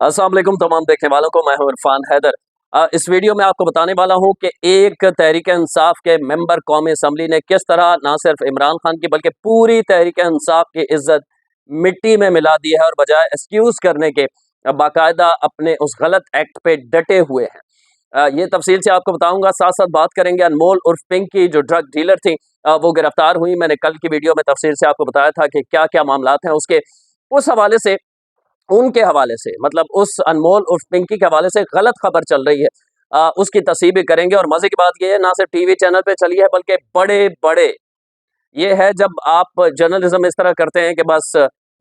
अस्सलाम वालेकुम तमाम देखने वालों को। मैं हूं इरफान हैदर। इस वीडियो में आपको बताने वाला हूं कि एक तहरीक इंसाफ के मेंबर कौमी असम्बली ने किस तरह ना सिर्फ इमरान खान की बल्कि पूरी तहरीक इंसाफ की इज्जत मिट्टी में मिला दी है और बजाय एक्सक्यूज करने के बाकायदा अपने उस गलत एक्ट पे डटे हुए हैं। ये तफसील से आपको बताऊंगा। साथ साथ बात करेंगे अनमोल उर्फ पिंकी जो ड्रग डीलर थी, वो गिरफ्तार हुई। मैंने कल की वीडियो में तफसील से आपको बताया था कि क्या क्या मामलात हैं उसके। उस हवाले से, उनके हवाले से, मतलब उस अनमोल उर्फ पिंकी के हवाले से गलत खबर चल रही है, उसकी तस्दीक भी करेंगे। और मजे की बात यह है, ना सिर्फ टीवी चैनल पे चली है बल्कि बड़े बड़े, ये है जब आप जर्नलिज्म इस तरह करते हैं कि बस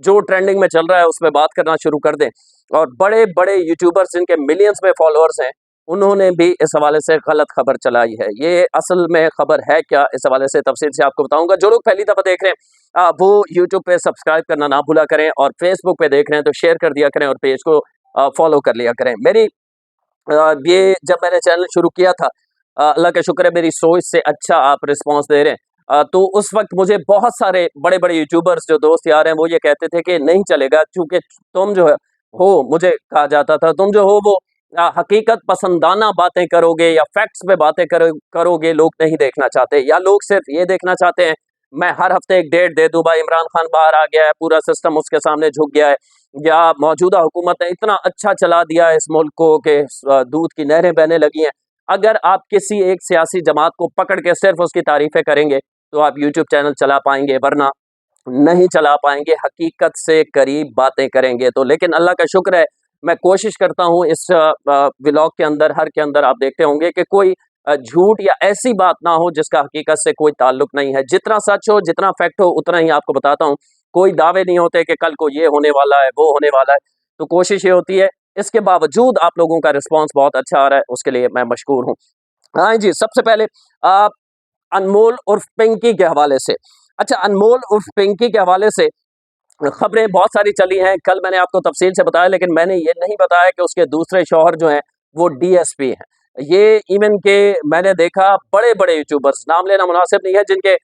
जो ट्रेंडिंग में चल रहा है उस पर बात करना शुरू कर दें। और बड़े बड़े यूट्यूबर्स जिनके मिलियंस में फॉलोअर्स हैं, उन्होंने भी इस हवाले से गलत खबर चलाई है। ये असल में खबर है क्या, इस हवाले से तफसील से आपको बताऊंगा। जो लोग पहली दफा देख रहे हैं, वो यूट्यूब पे सब्सक्राइब करना ना भूला करें, और फेसबुक पे देख रहे हैं तो शेयर कर दिया करें और पेज को फॉलो कर लिया करें। मेरी ये जब मैंने चैनल शुरू किया था, अल्लाह का शुक्र है मेरी सोच से अच्छा आप रिस्पॉन्स दे रहे हैं। तो उस वक्त मुझे बहुत सारे बड़े बड़े यूट्यूबर्स जो दोस्त यार हैं वो ये कहते थे कि नहीं चलेगा, चूंकि तुम जो है हो, मुझे कहा जाता था, तुम जो हो वो हकीकत पसंदाना बातें करोगे या फैक्ट्स पे बातें करोगे, लोग नहीं देखना चाहते, या लोग सिर्फ ये देखना चाहते हैं मैं हर हफ्ते एक डेट दे दूं, भाई इमरान खान बाहर आ गया है, पूरा सिस्टम उसके सामने झुक गया है, या मौजूदा हुकूमत ने इतना अच्छा चला दिया है इस मुल्क को कि दूध की नहरें बहने लगी हैं। अगर आप किसी एक सियासी जमात को पकड़ के सिर्फ उसकी तारीफें करेंगे तो आप यूट्यूब चैनल चला पाएंगे, वरना नहीं चला पाएंगे। हकीकत से करीब बातें करेंगे तो। लेकिन अल्लाह का शुक्र है, मैं कोशिश करता हूँ इस व्लॉग के अंदर, हर के अंदर आप देखते होंगे कि कोई झूठ या ऐसी बात ना हो जिसका हकीकत से कोई ताल्लुक नहीं है। जितना सच हो, जितना फैक्ट हो, उतना ही आपको बताता हूँ। कोई दावे नहीं होते कि कल को ये होने वाला है, वो होने वाला है। तो कोशिश ये होती है, इसके बावजूद आप लोगों का रिस्पॉन्स बहुत अच्छा आ रहा है, उसके लिए मैं मशकूर हूँ। हाँ जी, सबसे पहले आप अनमोल उर्फ पिंकी के हवाले से। अच्छा, अनमोल उर्फ पिंकी के हवाले से खबरें बहुत सारी चली हैं। कल मैंने आपको तफसील से बताया, लेकिन मैंने ये नहीं बताया कि उसके दूसरे शौहर जो हैं वो डीएसपी हैं। ये इवन के मैंने देखा बड़े बड़े यूट्यूबर्स, नाम लेना मुनासिब नहीं है, जिनके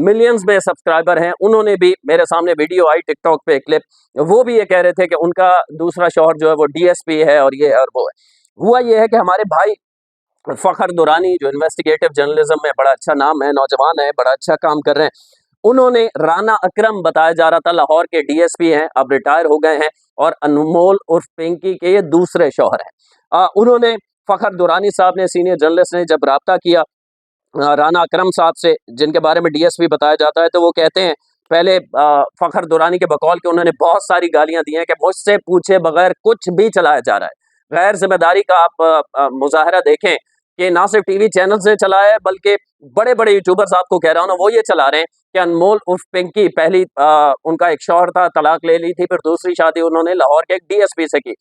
मिलियंस में सब्सक्राइबर हैं, उन्होंने भी मेरे सामने वीडियो आई टिकटॉक पे क्लिप, वो भी ये कह रहे थे कि उनका दूसरा शौहर जो है वो डीएसपी है और ये और वो है। हुआ ये है कि हमारे भाई फ़खर दुरानी, जो इन्वेस्टिगेटिव जर्नलिज्म में बड़ा अच्छा नाम है, नौजवान है, बड़ा अच्छा काम कर रहे हैं, उन्होंने राना अकरम, बताया जा रहा था लाहौर के डीएसपी हैं, अब रिटायर हो गए हैं, और अनमोल उर्फ पिंकी के ये दूसरे शौहर हैं। उन्होंने, फ़खर दुरानी साहब ने, सीनियर जर्नलिस्ट ने जब राब्ता किया राना अकरम साहब से, जिनके बारे में डीएसपी बताया जाता है, तो वो कहते हैं पहले फ़खर दुरानी के बकौल के उन्होंने बहुत सारी गालियां दी हैं कि मुझसे पूछे बगैर कुछ भी चलाया जा रहा है। गैर जिम्मेदारी का आप मुजाहरा देखें कि ना सिर्फ टीवी चैनल से चला है बल्कि बड़े बड़े यूट्यूबर्स, आपको कह रहा हूँ ना, वो ये चला रहे हैं कि अनमोल उर्फ पिंकी, पहली उनका एक शौहर था, तलाक ले ली थी, फिर दूसरी शादी उन्होंने लाहौर के एक डीएसपी से की।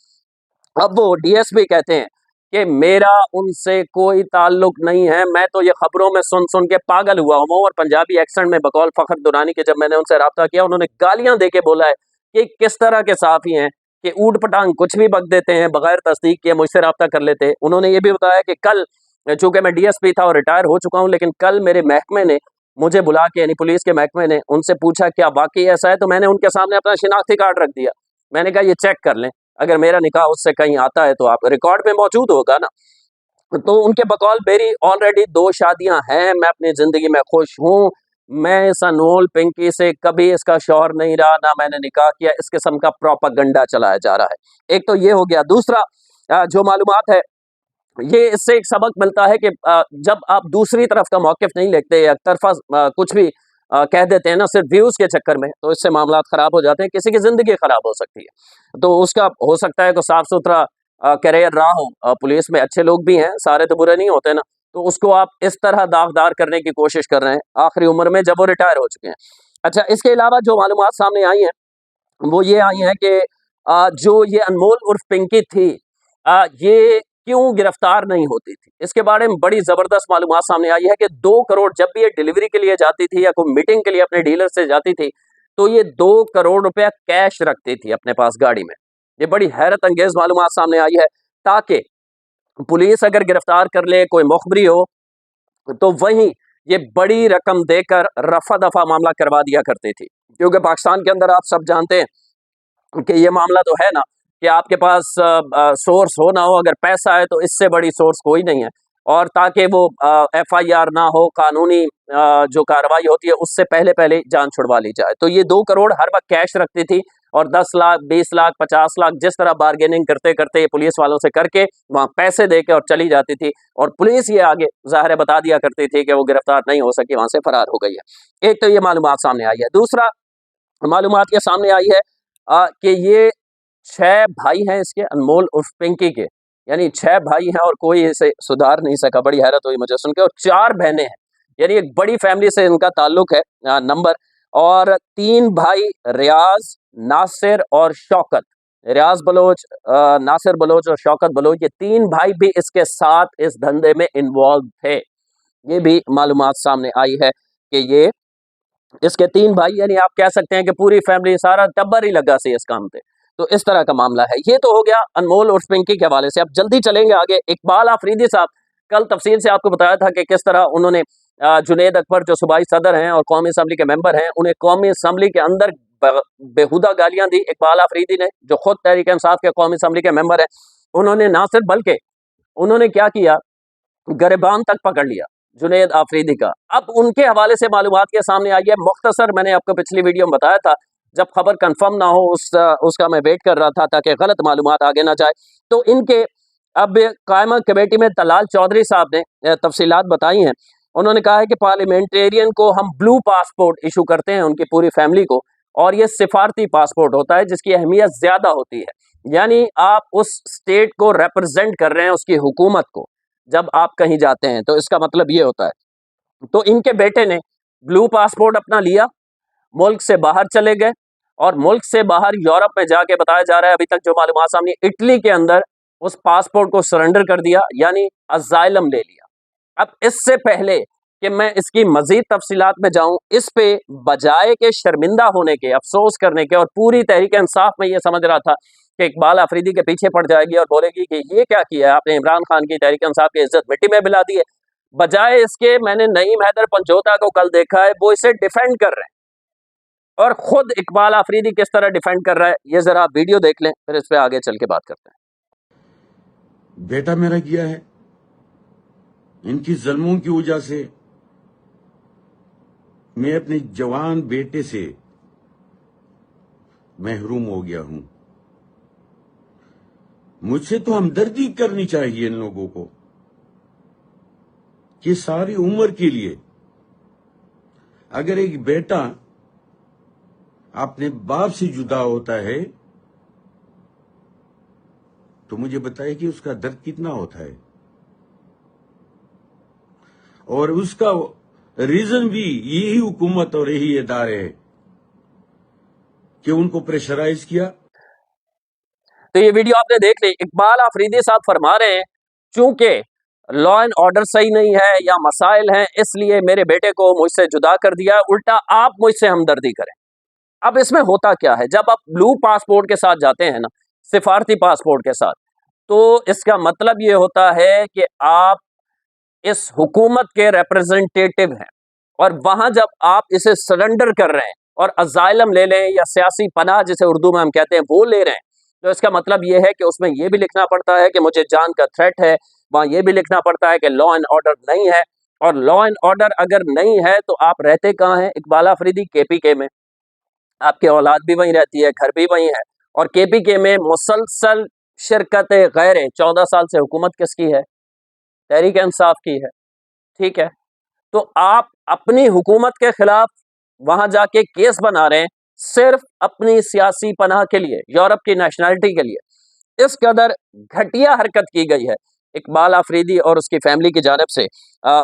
अब वो डीएसपी कहते हैं कि मेरा उनसे कोई ताल्लुक नहीं है, मैं तो ये खबरों में सुन सुन के पागल हुआ हूँ। और पंजाबी एक्सेंट में बकौल फ़खर दुरानी के जब मैंने उनसे राब्ता किया, उन्होंने गालियां दे के बोला है कि किस तरह के साफ़ी हैं कि ऊट पटांग कुछ भी बक देते हैं, बगैर तस्दीक किए मुझसे राब्ता कर लेते हैं। उन्होंने ये भी बताया कि कल, चूंकि मैं डीएसपी था और रिटायर हो चुका हूँ, लेकिन कल मेरे महकमे ने मुझे बुला के, यानी पुलिस के महकमे ने, उनसे पूछा क्या वाकई ऐसा है, तो मैंने उनके सामने अपना शिनाख्ती कार्ड रख दिया। मैंने कहा ये चेक कर लें, अगर मेरा निकाह उससे कहीं आता है तो आप रिकॉर्ड में मौजूद होगा ना। तो उनके बकौल मेरी ऑलरेडी 2 शादियां हैं, मैं अपनी जिंदगी में खुश हूँ, मैं इस अनमोल पिंकी से कभी इसका शौहर नहीं रहा, ना मैंने निकाह किया। इस किस्म का प्रोपेगेंडा चलाया जा रहा है। एक तो ये हो गया। दूसरा, जो मालूमात है, ये इससे एक सबक मिलता है कि जब आप दूसरी तरफ का मौक़िफ़ नहीं लेते, एक तरफ़ा कुछ भी कह देते हैं ना सिर्फ व्यूज़ के चक्कर में, तो इससे मामलात ख़राब हो जाते हैं, किसी की ज़िंदगी ख़राब हो सकती है। तो उसका हो सकता है कि साफ़-सुथरा करियर रहा हो, पुलिस में अच्छे लोग भी हैं, सारे तो बुरे नहीं होते ना, तो उसको आप इस तरह दागदार करने की कोशिश कर रहे हैं, आखिरी उम्र में, जब वो रिटायर हो चुके हैं। अच्छा, इसके अलावा जो मालूमात सामने आई हैं, वो ये आई हैं कि जो ये अनमोल उर्फ पिंकी थी, ये क्यों गिरफ्तार नहीं होती थी, इसके बारे में बड़ी ज़बरदस्त मालूमात सामने आई है कि 2 करोड़, जब भी ये डिलीवरी के लिए जाती थी या कोई मीटिंग के लिए अपने डीलर से जाती थी, तो ये 2 करोड़ रुपया कैश रखती थी अपने पास गाड़ी में। ये बड़ी हैरत अंगेज़ मालूमात सामने आई है, ताकि पुलिस अगर गिरफ्तार कर ले, कोई मुखबरी हो, तो वहीं ये बड़ी रकम देकर रफ़ा-दफ़ा मामला करवा दिया करती थी। क्योंकि पाकिस्तान के अंदर आप सब जानते हैं कि ये मामला तो है ना, कि आपके पास सोर्स हो ना हो, अगर पैसा है तो इससे बड़ी सोर्स कोई नहीं है, और ताकि वो एफआईआर ना हो, कानूनी जो कार्रवाई होती है उससे पहले पहले जान छुड़वा ली जाए। तो ये 2 करोड़ हर वक्त कैश रखती थी, और 10 लाख, 20 लाख, 50 लाख जिस तरह बार्गेनिंग करते करते पुलिस वालों से करके वहां पैसे देके और चली जाती थी, और पुलिस ये आगे ज़ाहिर है बता दिया करती थी कि वो गिरफ्तार नहीं हो सकी, वहां से फरार हो गई है। एक तो ये मालूमात सामने आई है। दूसरा मालूमात ये सामने आई है कि ये 6 भाई हैं इसके, अनमोल उर्फ पिंकी के, यानी 6 भाई हैं और कोई इसे सुधार नहीं सका। बड़ी हैरत हुई मुझे सुन के। और 4 बहनें हैं, यानी एक बड़ी फैमिली से इनका ताल्लुक है नंबर। और 3 भाई रियाज, नासिर और शौकत, रियाज बलोच, नासिर बलोच और शौकत बलोच, ये 3 भाई भी इसके साथ इस धंधे में इन्वॉल्व थे। ये भी मालूमात सामने आई है कि ये इसके 3 भाई, यानी आप कह सकते हैं कि पूरी फैमिली, सारा टब्बर ही लगा सी इस काम पे। तो इस तरह का मामला है। ये तो हो गया अनमोल उर्फ पिंकी के हवाले से। अब जल्दी चलेंगे आगे। इकबाल आफरीदी साहब, कल तफसील से आपको बताया था कि किस तरह उन्होंने जुनैद अकबर जो सूबाई सदर हैं और कौमी असम्बली के मेंबर हैं, उन्हें कौमी असम्बली के अंदर बेहुदा गालियां दी इकबाल आफरीदी ने, जो खुद तहरीक इंसाफ के कौमी असम्बली के मेंबर हैं। उन्होंने ना सिर्फ, बल्कि उन्होंने क्या किया, गिरबान तक पकड़ लिया जुनैद आफरीदी का। अब उनके हवाले से मालूमात के सामने आई है। मुख्तसर मैंने आपको पिछली वीडियो में बताया था, जब खबर कंफर्म ना हो उसका मैं वेट कर रहा था ताकि गलत मालूमात आगे ना जाए। तो इनके अब कायमा कमेटी में तलाल चौधरी साहब ने तफसीलात बताई हैं। उन्होंने कहा है कि पार्लियामेंटेरियन को हम ब्लू पासपोर्ट इशू करते हैं उनकी पूरी फैमिली को, और ये सिफारती पासपोर्ट होता है जिसकी अहमियत ज्यादा होती है। यानी आप उस स्टेट को रिप्रेजेंट कर रहे हैं, उसकी हुकूमत को, जब आप कहीं जाते हैं, तो इसका मतलब ये होता है। तो इनके बेटे ने ब्लू पासपोर्ट अपना लिया, मुल्क से बाहर चले गए, और मुल्क से बाहर यूरोप में जाके, बताया जा रहा है अभी तक जो मालूमात सामने, इटली के अंदर उस पासपोर्ट को सरेंडर कर दिया, यानी अजाइलम ले लिया। अब इससे पहले कि मैं इसकी मजीद तफसीलात में जाऊं, इस पे बजाय के शर्मिंदा होने के, अफसोस करने के, और पूरी तहरीक इंसाफ में ये समझ रहा था कि इकबाल आफरीदी के पीछे पड़ जाएगी और बोलेगी कि ये क्या किया है आपने, इमरान खान की तहरीक इंसाफ की इज्जत मिट्टी में मिला दी है। बजाय इसके मैंने नईम हैदर पंजोता को कल देखा है, वो इसे डिफेंड कर रहे हैं, और खुद इकबाल आफरीदी किस तरह डिफेंड कर रहा है, ये जरा आप वीडियो देख लें, फिर इस पे आगे चल के बात करते हैं। बेटा मेरा किया है, इनकी जुल्मों की वजह से मैं अपने जवान बेटे से महरूम हो गया हूं। मुझसे तो हमदर्दी करनी चाहिए इन लोगों को कि सारी उम्र के लिए अगर एक बेटा अपने बाप से जुदा होता है तो मुझे बताइए कि उसका दर्द कितना होता है। और उसका रीजन भी यही हुकूमत और यही इदारे है कि उनको प्रेशराइज किया। तो ये वीडियो आपने देख ली। इकबाल आफरीदी साहब फरमा रहे हैं, चूंकि लॉ एंड ऑर्डर सही नहीं है या मसाइल हैं, इसलिए मेरे बेटे को मुझसे जुदा कर दिया, उल्टा आप मुझसे हमदर्दी करें। अब इसमें होता क्या है, जब आप ब्लू पासपोर्ट के साथ जाते हैं ना, सिफारती पासपोर्ट के साथ, तो इसका मतलब ये होता है कि आप इस हुकूमत के रिप्रेजेंटेटिव हैं, और वहां जब आप इसे सरेंडर कर रहे हैं और अजाइलम ले लें या सियासी पनाह जिसे उर्दू में हम कहते हैं वो ले रहे हैं, तो इसका मतलब ये है कि उसमें यह भी लिखना पड़ता है कि मुझे जान का थ्रेट है, वहां यह भी लिखना पड़ता है कि लॉ एंड ऑर्डर नहीं है। और लॉ एंड ऑर्डर अगर नहीं है तो आप रहते कहाँ हैं? इकबाल आफरीदी केपीके में, आपकी औलाद भी वहीं रहती है, घर भी वहीं है, और केपीके में मुसलसल शिरकत गैर 14 साल से हुकूमत किसकी है? तहरीक इंसाफ की है। ठीक है, तो आप अपनी हुकूमत के खिलाफ वहां जाके केस बना रहे हैं सिर्फ अपनी सियासी पनाह के लिए, यूरोप की नेशनैलिटी के लिए। इस कदर घटिया हरकत की गई है इकबाल आफरीदी और उसकी फैमिली की जानिब से,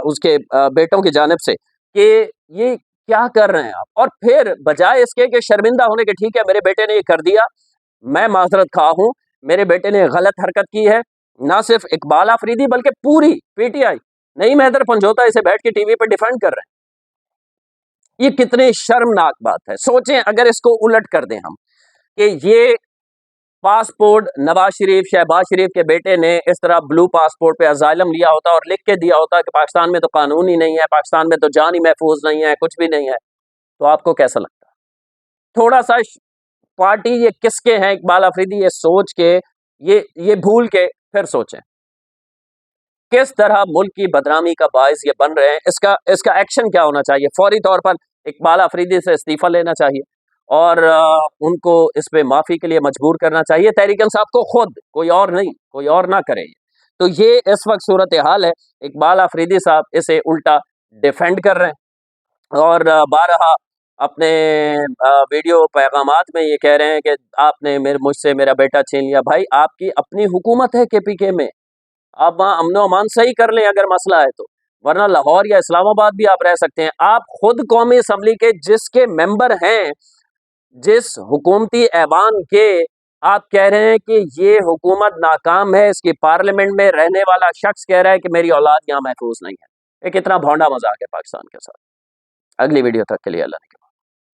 उसके बेटों की जानिब से, कि ये क्या कर रहे हैं आप। और फिर बजाय इसके कि शर्मिंदा होने के, ठीक है मेरे बेटे ने ये कर दिया, मैं माजरत खा हूं, मेरे बेटे ने गलत हरकत की है, ना सिर्फ इकबाल आफरीदी बल्कि पूरी पीटीआई, नईम हैदर पंजोता इसे बैठ के टीवी पे डिफेंड कर रहे हैं। ये कितनी शर्मनाक बात है। सोचें अगर इसको उलट कर दें हम, कि ये पासपोर्ट नवाज शरीफ, शहबाज शरीफ के बेटे ने इस तरह ब्लू पासपोर्ट पे अजाइलम लिया होता और लिख के दिया होता कि पाकिस्तान में तो कानून ही नहीं है, पाकिस्तान में तो जान ही महफूज नहीं है, कुछ भी नहीं है, तो आपको कैसा लगता? थोड़ा सा पार्टी ये किसके हैं, इकबाल अफरीदी ये सोच के, ये भूल के फिर सोचें किस तरह मुल्क की बदनामी का बायस ये बन रहे हैं। इसका एक्शन क्या होना चाहिए? फौरी तौर पर इकबाल अफरीदी से इस्तीफा लेना चाहिए और उनको इस पे माफ़ी के लिए मजबूर करना चाहिए तहरीक इंसाफ को खुद, कोई और नहीं, कोई और ना करे। तो ये इस वक्त सूरत हाल है। इकबाल अफरीदी साहब इसे उल्टा डिफेंड कर रहे हैं और बारहा अपने वीडियो पैगामात में ये कह रहे हैं कि आपने मुझसे मेरा बेटा छीन लिया। भाई आपकी अपनी हुकूमत है KPK में, आप वहाँ अमनो अमान सही कर लें अगर मसला है तो, वरना लाहौर या इस्लामाबाद भी आप रह सकते हैं। आप खुद कौमी असम्बली के जिसके मेंबर हैं, जिस हुकूमती ऐवान के, आप कह रहे हैं कि ये हुकूमत नाकाम है, इसकी पार्लियामेंट में रहने वाला शख्स कह रहा है कि मेरी औलाद यहाँ महफूज नहीं है। ये कितना भौंडा मजाक है पाकिस्तान के साथ। अगली वीडियो तक के लिए अल्लाह ने